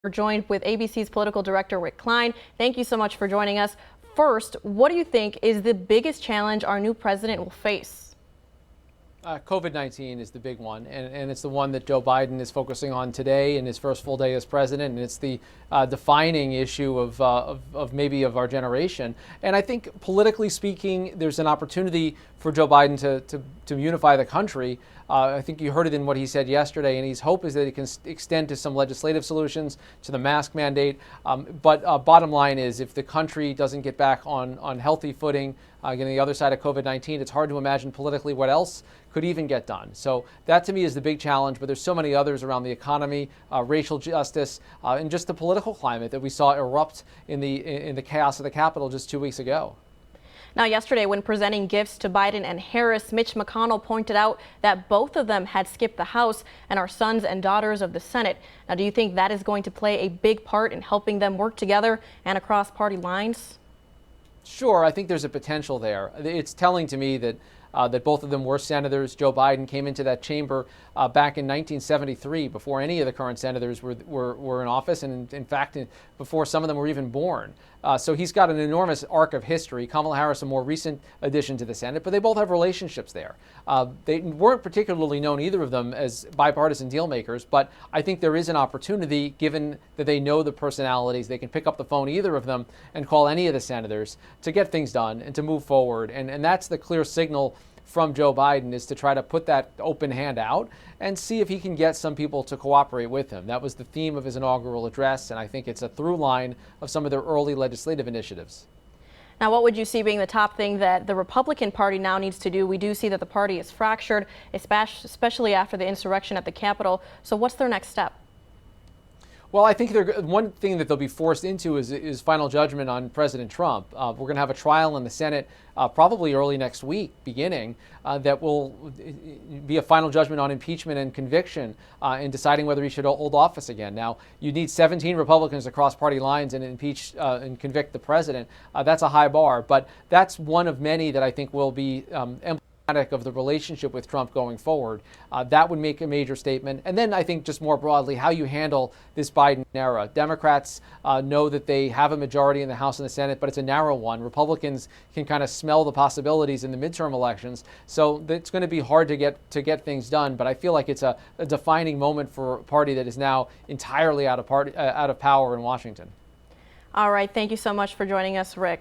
We're joined with ABC's political director, Rick Klein. Thank you so much for joining us. First, what do you think is the biggest challenge our new president will face? COVID-19 is the big one, and it's the one that Joe Biden is focusing on today in his first full day as president, and it's the defining issue of maybe of our generation. And I think politically speaking, there's an opportunity for Joe Biden to unify the country. I think you heard it in what he said yesterday, and his hope is that it can extend to some legislative solutions, to the mask mandate. But bottom line is, if the country doesn't get back on healthy footing, getting the other side of COVID-19, it's hard to imagine politically what else could even get done. So that to me is the big challenge, but there's so many others around the economy, racial justice, and just the political climate that we saw erupt in the chaos of the Capitol just 2 weeks ago. Now, yesterday, when presenting gifts to Biden and Harris, Mitch McConnell pointed out that both of them had skipped the House and are sons and daughters of the Senate. Now, do you think that is going to play a big part in helping them work together and across party lines? Sure, I think there's a potential there. It's telling to me that both of them were senators. Joe Biden came into that chamber back in 1973, before any of the current senators were in office, and in fact, before some of them were even born. So he's got an enormous arc of history. Kamala Harris, a more recent addition to the Senate, but they both have relationships there. They weren't particularly known, either of them, as bipartisan deal makers, but I think there is an opportunity, given that they know the personalities. They can pick up the phone, either of them, and call any of the senators to get things done and to move forward. And that's the clear signal from Joe Biden, is to try to put that open hand out and see if he can get some people to cooperate with him. That was the theme of his inaugural address, and I think it's a through line of some of their early legislative initiatives. Now, what would you see being the top thing that the Republican Party now needs to do? We do see that the party is fractured, especially after the insurrection at the Capitol. So what's their next step? Well, I think one thing that they'll be forced into is final judgment on President Trump. We're going to have a trial in the Senate probably early next week, beginning, that will be a final judgment on impeachment and conviction in deciding whether he should hold office again. Now, you need 17 Republicans across party lines and impeach and convict the president. That's a high bar, but that's one of many that I think will be of the relationship with Trump going forward. That would make a major statement. And then I think just more broadly, how you handle this Biden era. Democrats know that they have a majority in the House and the Senate, but it's a narrow one. Republicans can kind of smell the possibilities in the midterm elections. So it's going to be hard to get things done. But I feel like it's a defining moment for a party that is now entirely out of power in Washington. All right. Thank you so much for joining us, Rick.